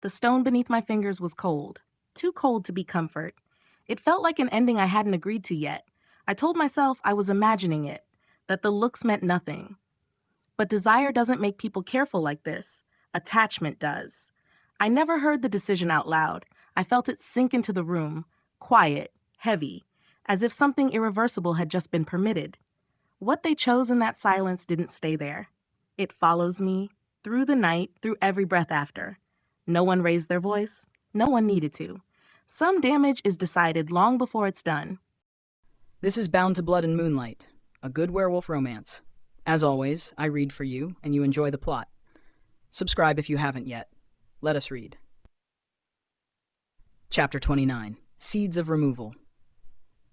The stone beneath my fingers was cold. Too cold to be comfort. It felt like an ending I hadn't agreed to yet. I told myself I was imagining it, that the looks meant nothing. But desire doesn't make people careful like this. Attachment does. I never heard the decision out loud. I felt it sink into the room, quiet, heavy, as if something irreversible had just been permitted. What they chose in that silence didn't stay there. It follows me, through the night, through every breath after. No one raised their voice. No one needed to. Some damage is decided long before it's done. This is Bound to Blood and Moonlight, a good werewolf romance. As always, I read for you, and you enjoy the plot. Subscribe if you haven't yet. Let us read. Chapter 29. Seeds of Removal.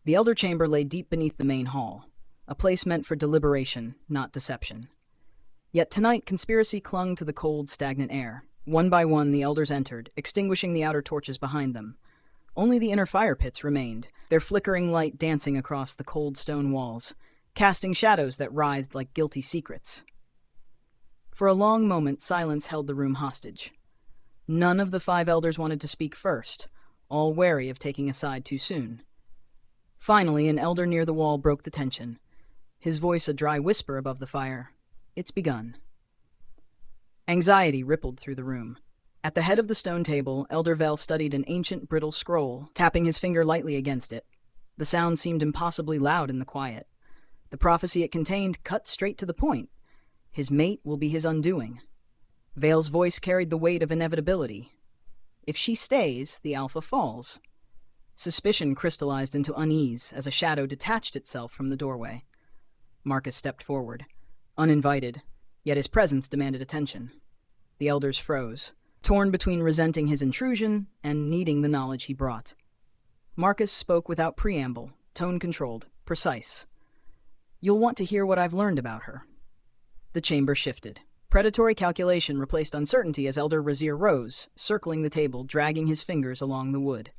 The Elder Chamber lay deep beneath the main hall, a place meant for deliberation, not deception. Yet tonight, conspiracy clung to the cold, stagnant air. One by one, the elders entered, extinguishing the outer torches behind them. Only the inner fire pits remained, their flickering light dancing across the cold stone walls, casting shadows that writhed like guilty secrets. For a long moment, silence held the room hostage. None of the 5 elders wanted to speak first, all wary of taking a side too soon. Finally, an elder near the wall broke the tension, his voice a dry whisper above the fire. It's begun. Anxiety rippled through the room. At the head of the stone table, Elder Vale studied an ancient, brittle scroll, tapping his finger lightly against it. The sound seemed impossibly loud in the quiet. The prophecy it contained cut straight to the point. His mate will be his undoing. Vale's voice carried the weight of inevitability. If she stays, the alpha falls. Suspicion crystallized into unease as a shadow detached itself from the doorway. Marcus stepped forward, uninvited, yet his presence demanded attention. The elders froze, torn between resenting his intrusion and needing the knowledge he brought. Marcus spoke without preamble, tone-controlled, precise. "You'll want to hear what I've learned about her." The chamber shifted. Predatory calculation replaced uncertainty as Elder Razier rose, circling the table, dragging his fingers along the wood.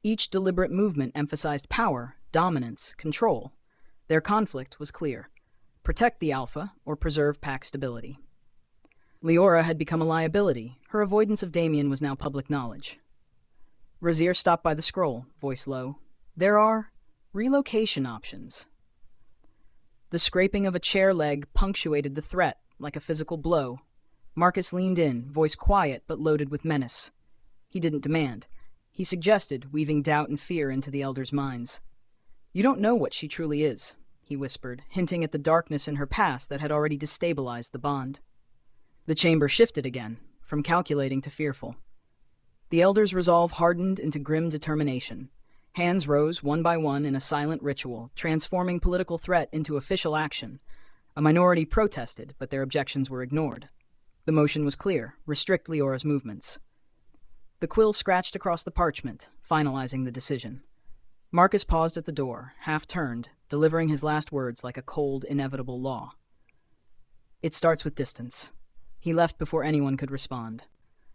Each deliberate movement emphasized power, dominance, control. Their conflict was clear. Protect the alpha or preserve pack stability. Leora had become a liability. Her avoidance of Damien was now public knowledge. Razier stopped by the scroll, voice low. "There are relocation options." The scraping of a chair leg punctuated the threat, like a physical blow. Marcus leaned in, voice quiet but loaded with menace. He didn't demand. He suggested, weaving doubt and fear into the elders' minds. "You don't know what she truly is," he whispered, hinting at the darkness in her past that had already destabilized the bond. The chamber shifted again, from calculating to fearful. The elders' resolve hardened into grim determination. Hands rose one by one in a silent ritual, transforming political threat into official action. A minority protested, but their objections were ignored. The motion was clear: restrict Leora's movements. The quill scratched across the parchment, finalizing the decision. Marcus paused at the door, half-turned, delivering his last words like a cold, inevitable law. "It starts with distance." He left before anyone could respond.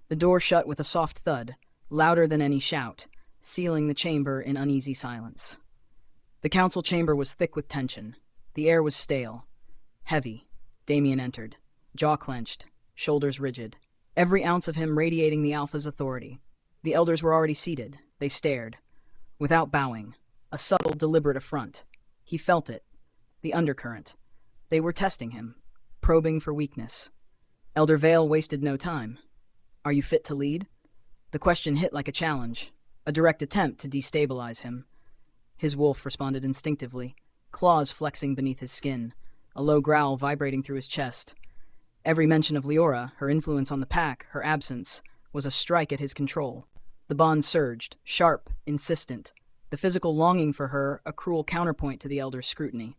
The door shut with a soft thud, louder than any shout, sealing the chamber in uneasy silence. The council chamber was thick with tension. The air was stale, heavy. Damien entered, jaw clenched, shoulders rigid, every ounce of him radiating the alpha's authority. The elders were already seated. They stared, without bowing, a subtle, deliberate affront. He felt it, the undercurrent. They were testing him, probing for weakness. Elder Vale wasted no time. "Are you fit to lead?" The question hit like a challenge, a direct attempt to destabilize him. His wolf responded instinctively, claws flexing beneath his skin, a low growl vibrating through his chest. Every mention of Leora, her influence on the pack, her absence, was a strike at his control. The bond surged, sharp, insistent, the physical longing for her a cruel counterpoint to the elder's scrutiny.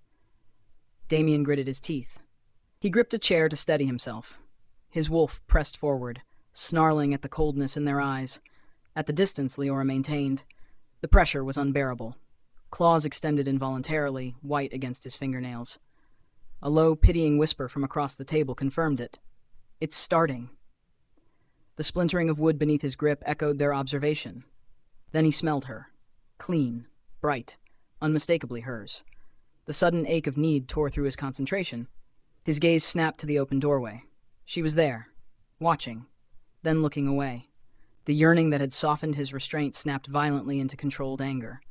Damien gritted his teeth. He gripped a chair to steady himself. His wolf pressed forward, snarling at the coldness in their eyes. At the distance, Leora maintained. The pressure was unbearable. Claws extended involuntarily, white against his fingernails. A low, pitying whisper from across the table confirmed it. "It's starting." The splintering of wood beneath his grip echoed their observation. Then he smelled her. Clean, bright, unmistakably hers. The sudden ache of need tore through his concentration. His gaze snapped to the open doorway. She was there, watching, then looking away. The yearning that had softened his restraint snapped violently into controlled anger.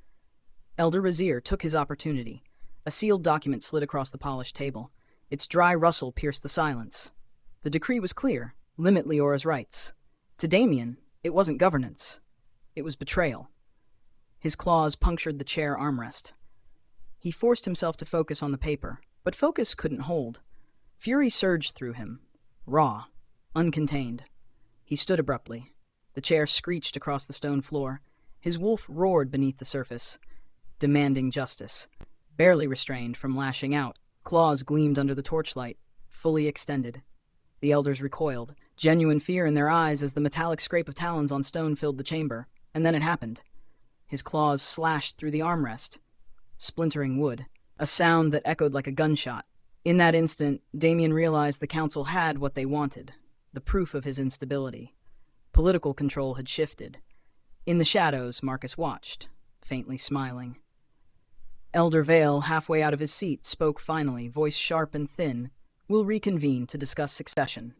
Elder Razir took his opportunity. A sealed document slid across the polished table. Its dry rustle pierced the silence. The decree was clear: limit Leora's rights. To Damien, it wasn't governance. It was betrayal. His claws punctured the chair armrest. He forced himself to focus on the paper, but focus couldn't hold. Fury surged through him, raw, uncontained. He stood abruptly. The chair screeched across the stone floor. His wolf roared beneath the surface, demanding justice. Barely restrained from lashing out, claws gleamed under the torchlight, fully extended. The elders recoiled, genuine fear in their eyes as the metallic scrape of talons on stone filled the chamber. And then it happened. His claws slashed through the armrest, splintering wood, a sound that echoed like a gunshot. In that instant, Damien realized the council had what they wanted, the proof of his instability. Political control had shifted. In the shadows, Marcus watched, faintly smiling. Elder Vale, halfway out of his seat, spoke finally, voice sharp and thin. "We'll reconvene to discuss succession."